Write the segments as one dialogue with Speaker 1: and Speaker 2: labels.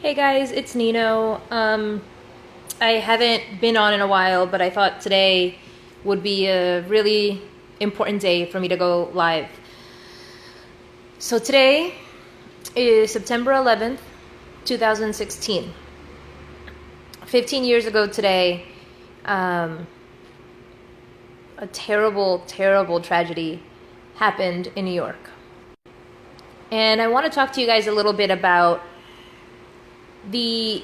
Speaker 1: Hey guys, it's Nino. I haven't been on in a while, but I thought today would be a really important day for me to go live. So today is September 11th, 2016. 15 years ago today, um, a terrible, terrible tragedy happened in New York. And I want to talk to you guys a little bit about the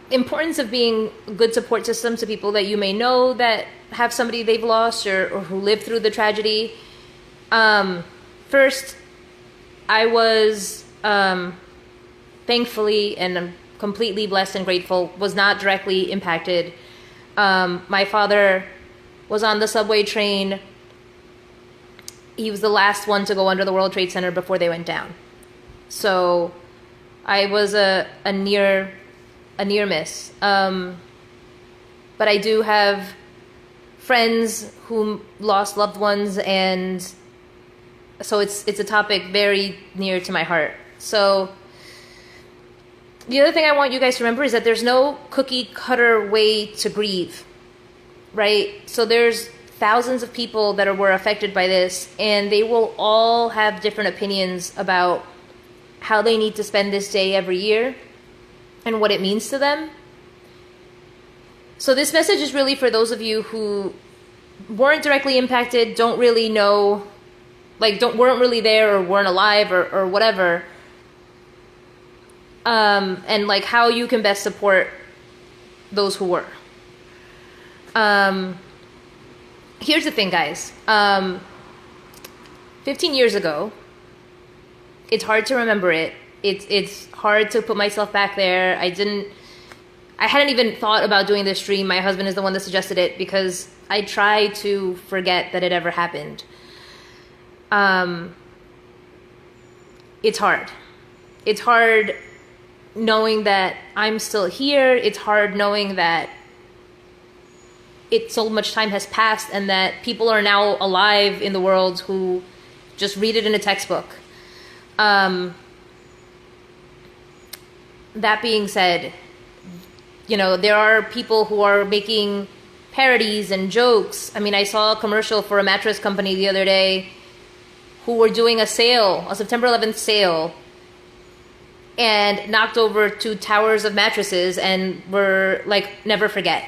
Speaker 1: importance of being a good support system to people that you may know that have somebody they've lost or who lived through the tragedy. First, I was thankfully and I'm completely blessed and grateful, was not directly impacted. My father was on the subway train. He was the last one to go under the World Trade Center before they went down. So I was a near miss. But I do have friends who lost loved ones, and so it's a topic very near to my heart. So the other thing I want you guys to remember is that there's no cookie cutter way to grieve, right? So there's thousands of people that were affected by this, and they will all have different opinions about how they need to spend this day every year and what it means to them. So this message is really for those of you who weren't directly impacted, don't really know, weren't really there or weren't alive or whatever. And like how you can best support those who were. Here's the thing, guys. 15 years ago, it's hard to remember it. It's hard to put myself back there. I hadn't even thought about doing this stream. My husband is the one that suggested it because I try to forget that it ever happened. It's hard. It's hard knowing that I'm still here. It's hard knowing that so much time has passed and that people are now alive in the world who just read it in a textbook. That being said, there are people who are making parodies and jokes. I mean, I saw a commercial for a mattress company the other day who were doing a sale, a September 11th sale, and knocked over 2 towers of mattresses and were like, never forget.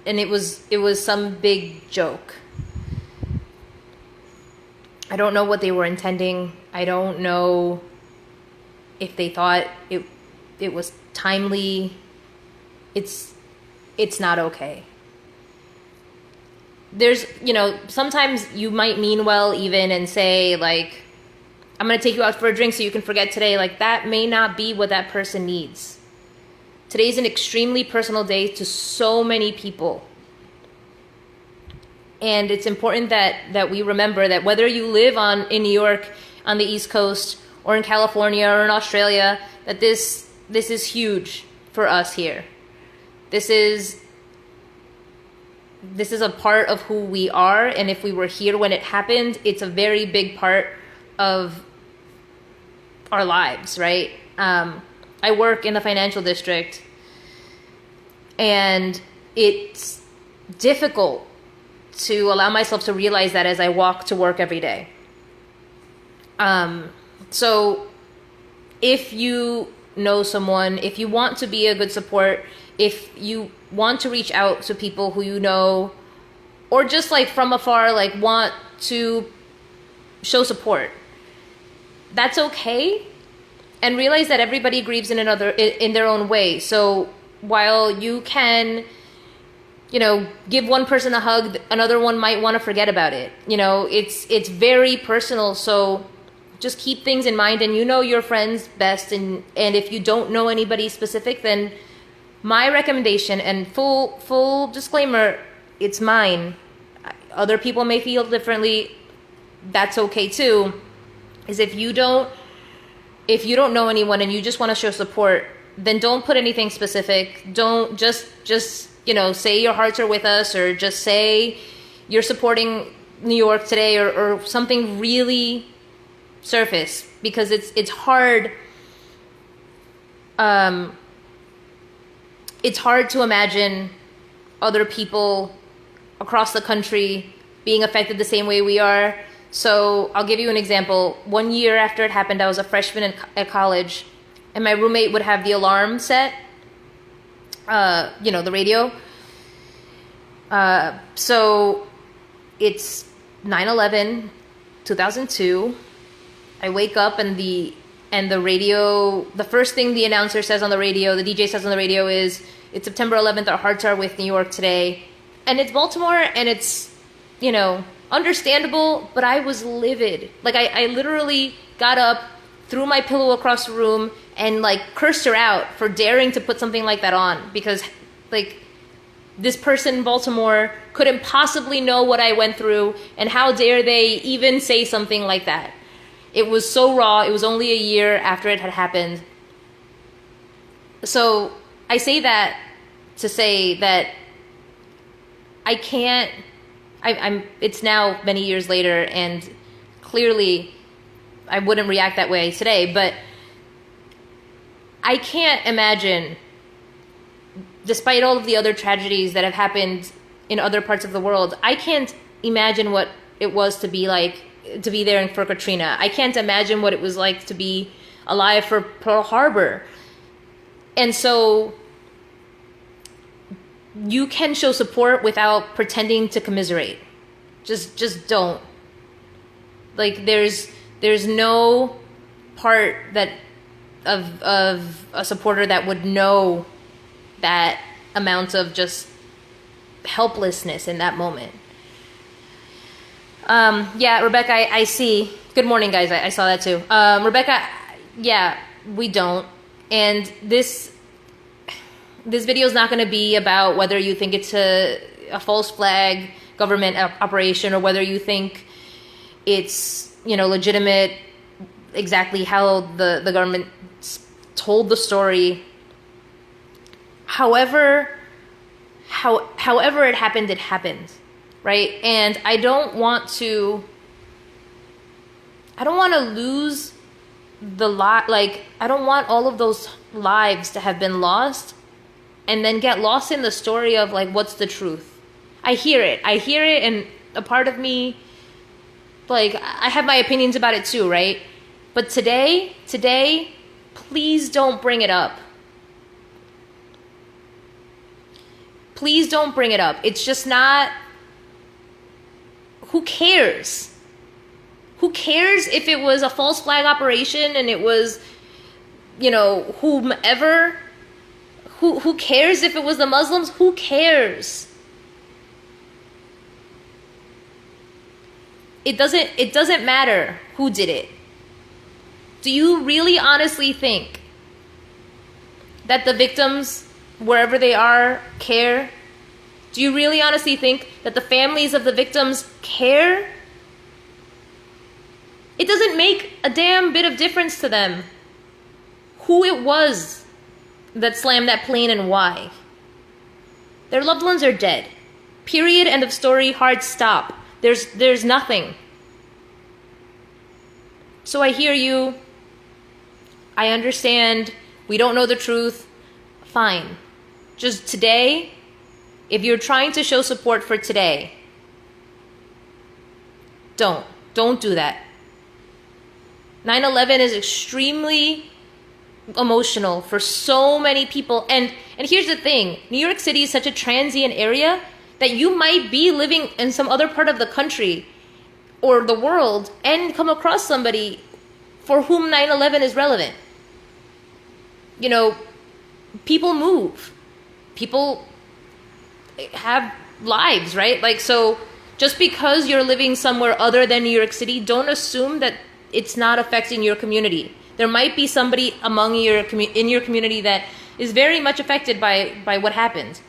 Speaker 1: And it was some big joke. I don't know what they were intending. I don't know if they thought it was timely. It's not okay. There's, sometimes you might mean well even and say like, I'm going to take you out for a drink so you can forget today. Like that may not be what that person needs. Today's an extremely personal day to so many people. And it's important that we remember that whether you live in New York, on the East Coast, or in California, or in Australia, that this is huge for us here. This is a part of who we are, and if we were here when it happened, it's a very big part of our lives, right? I work in the financial district, and it's difficult to allow myself to realize that as I walk to work every day. So if you know someone, if you want to be a good support, if you want to reach out to people who you know, or just like from afar, like want to show support, that's okay. And realize that everybody grieves in their own way. So while you can, give one person a hug, another one might want to forget about it. It's very personal. So just keep things in mind, and your friends best. And if you don't know anybody specific, then my recommendation, and full disclaimer, it's mine. Other people may feel differently. That's okay too. Is if you don't know anyone and you just want to show support, then don't put anything specific. Don't just say your hearts are with us, or just say you're supporting New York today, or something really surface, because it's hard it's hard to imagine other people across the country being affected the same way we are. So I'll give you an example. 1 year after it happened, I was a freshman at college, and my roommate would have the alarm set, the radio. So it's 9/11, 2002. I wake up and the radio, the first thing the announcer says on the radio, the DJ says on the radio is, it's September 11th, our hearts are with New York today. And it's Baltimore, and it's, understandable, but I was livid. Like, I literally got up, threw my pillow across the room, and, cursed her out for daring to put something like that on. Because, this person in Baltimore couldn't possibly know what I went through, and how dare they even say something like that. It was so raw. It was only a year after it had happened. So I say that to say that I can't, it's now many years later, and clearly I wouldn't react that way today, but I can't imagine, despite all of the other tragedies that have happened in other parts of the world, I can't imagine what it was to be there for Katrina. I can't imagine what it was like to be alive for Pearl Harbor. And so you can show support without pretending to commiserate. Just don't. There's no part of a supporter that would know that amount of just helplessness in that moment. Yeah, Rebecca, I see. Good morning, guys. I saw that too. Rebecca, yeah, we don't. And this video is not going to be about whether you think it's a false flag government operation, or whether you think it's, legitimate, exactly how the government told the story. However it happened, right? And I don't want to lose I don't want all of those lives to have been lost and then get lost in the story of what's the truth. I hear it, and a part of me, I have my opinions about it too, right? But today, please don't bring it up. Please don't bring it up. It's just not, who cares? Who cares if it was a false flag operation and it was, whomever? Who cares if it was the Muslims? Who cares? It doesn't matter who did it. Do you really honestly think that the victims, wherever they are, care? Do you really honestly think that the families of the victims care? It doesn't make a damn bit of difference to them who it was that slammed that plane and why. Their loved ones are dead. Period. End of story. Hard stop. There's nothing. So I hear you. I understand. We don't know the truth. Fine. Just today, if you're trying to show support for today, don't do that. 9/11 is extremely emotional for so many people. And here's the thing. New York City is such a transient area that you might be living in some other part of the country or the world and come across somebody for whom 9/11 is relevant. People move. People have lives, right? So just because you're living somewhere other than New York City, don't assume that it's not affecting your community. There might be somebody in your community that is very much affected by what happened.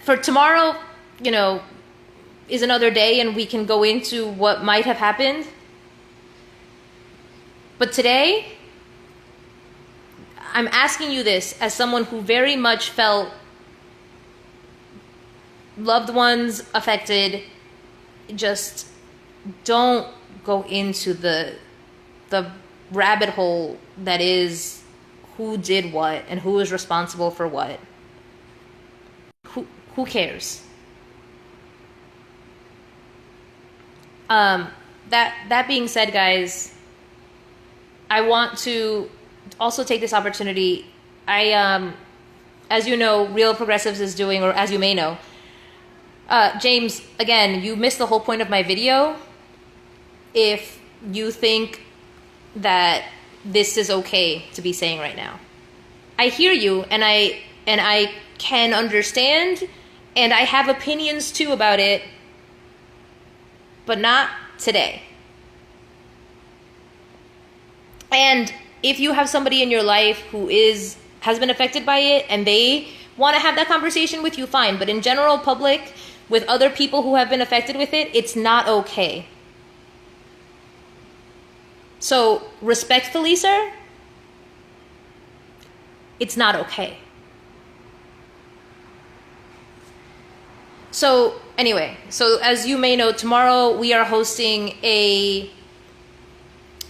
Speaker 1: For tomorrow, is another day, and we can go into what might have happened. But today, I'm asking you this as someone who very much felt loved ones affected. Just don't go into the rabbit hole that is who did what and who is responsible for what. Who cares? That being said, guys, I want to also take this opportunity. As you know, Real Progressives is doing, or as you may know, James, again, you missed the whole point of my video if you think that this is okay to be saying right now. I hear you, and I can understand, and I have opinions too about it, but not today. And if you have somebody in your life who has been affected by it and they want to have that conversation with you, fine. But in general public, with other people who have been affected with it, it's not okay. So respectfully, sir, it's not okay. So anyway, so as you may know, tomorrow we are hosting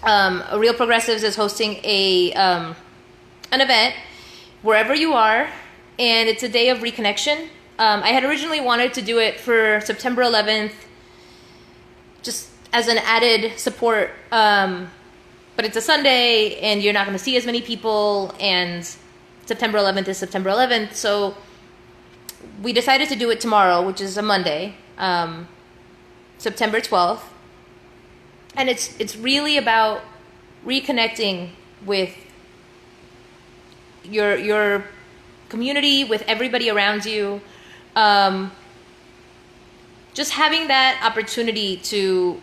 Speaker 1: Real Progressives is hosting an event wherever you are, and it's a day of reconnection. I had originally wanted to do it for September 11th, just as an added support, but it's a Sunday, and you're not going to see as many people, and September 11th is September 11th, so we decided to do it tomorrow, which is a Monday, September 12th. And it's really about reconnecting with your community, with everybody around you. Just having that opportunity to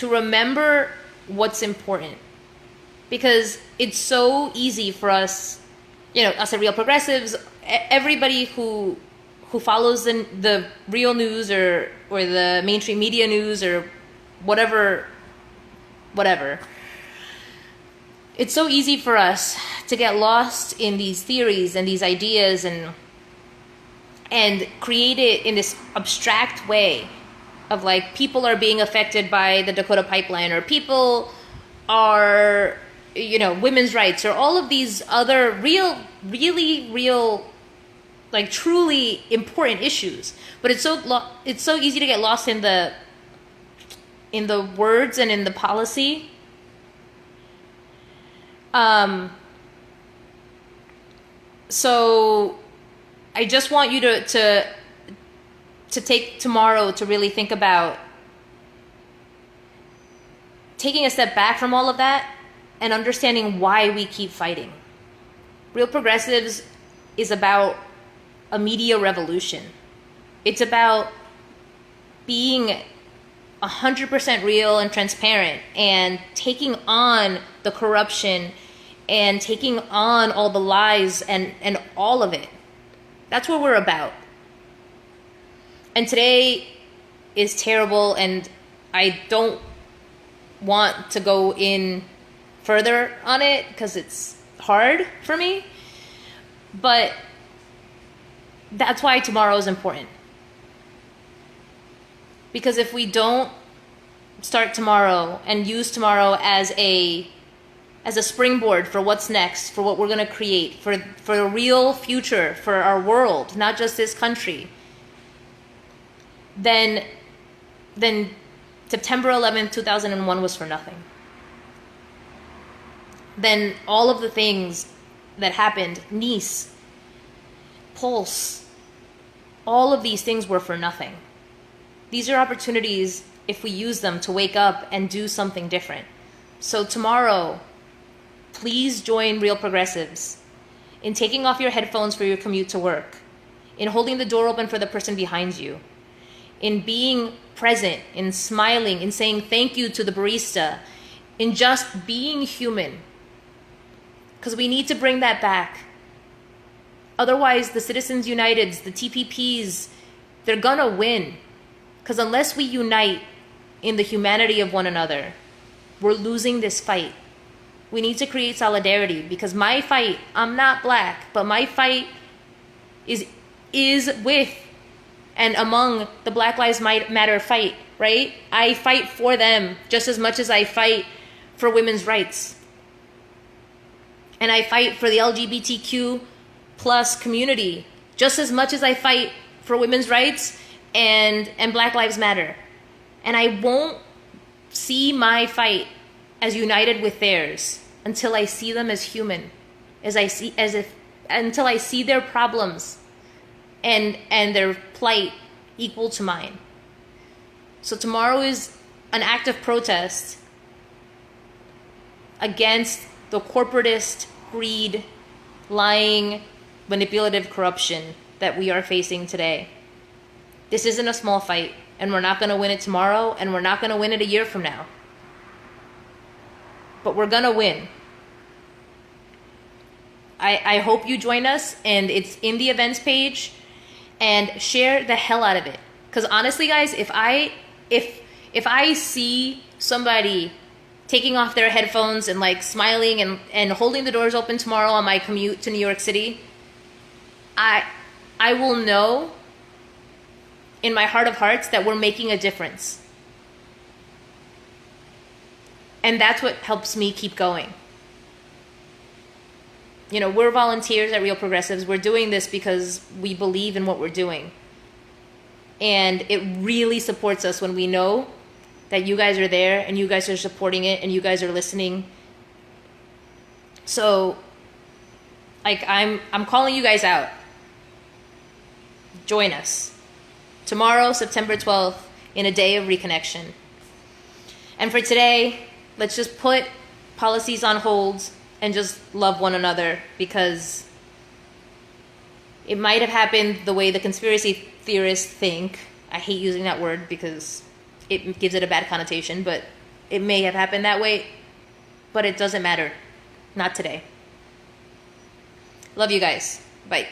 Speaker 1: remember what's important. Because it's so easy for us, us at Real Progressives, everybody who follows the real news or the mainstream media news or whatever. It's so easy for us to get lost in these theories and these ideas and create it in this abstract way of like people are being affected by the Dakota pipeline, or people are, women's rights, or all of these other really real, like truly important issues. But it's so easy to get lost in the words and in the policy. So I just want you to take tomorrow to really think about taking a step back from all of that and understanding why we keep fighting. Real Progressives is about a media revolution. It's about being 100% real and transparent and taking on the corruption and taking on all the lies and all of it. That's what we're about. And today is terrible, and I don't want to go in further on it because it's hard for me. But that's why tomorrow is important. Because if we don't start tomorrow and use tomorrow as a springboard for what's next, for what we're going to create, for a real future for our world, not just this country, then September 11th, 2001 was for nothing. Then all of the things that happened, Nice, Pulse, all of these things were for nothing. These are opportunities, if we use them, to wake up and do something different. So tomorrow, please join Real Progressives in taking off your headphones for your commute to work, in holding the door open for the person behind you, in being present, in smiling, in saying thank you to the barista, in just being human. Because we need to bring that back. Otherwise, the Citizens Uniteds, the TPPs, they're gonna win. Because unless we unite in the humanity of one another, we're losing this fight. We need to create solidarity, because my fight, I'm not black, but my fight is with and among the Black Lives Matter fight, right? I fight for them just as much as I fight for women's rights. And I fight for the LGBTQ plus community just as much as I fight for women's rights and Black Lives Matter. And I won't see my fight as united with theirs until I see them as human, until I see their problems and their plight equal to mine. So tomorrow is an act of protest against the corporatist greed, lying, manipulative corruption that we are facing today. This isn't a small fight, and we're not going to win it tomorrow, and we're not going to win it a year from now. But we're going to win. I hope you join us, and it's in the events page, and share the hell out of it. Because honestly, guys, if I see somebody taking off their headphones and like smiling and holding the doors open tomorrow on my commute to New York City, I will know in my heart of hearts that we're making a difference. And that's what helps me keep going. You know, we're volunteers at Real Progressives. We're doing this because we believe in what we're doing. And it really supports us when we know that you guys are there and you guys are supporting it and you guys are listening. So, like, I'm calling you guys out. Join us. Tomorrow, September 12th, in a day of reconnection. And for today, let's just put policies on hold and just love one another, because it might have happened the way the conspiracy theorists think. I hate using that word because it gives it a bad connotation, but it may have happened that way, but it doesn't matter. Not today. Love you guys. Bye.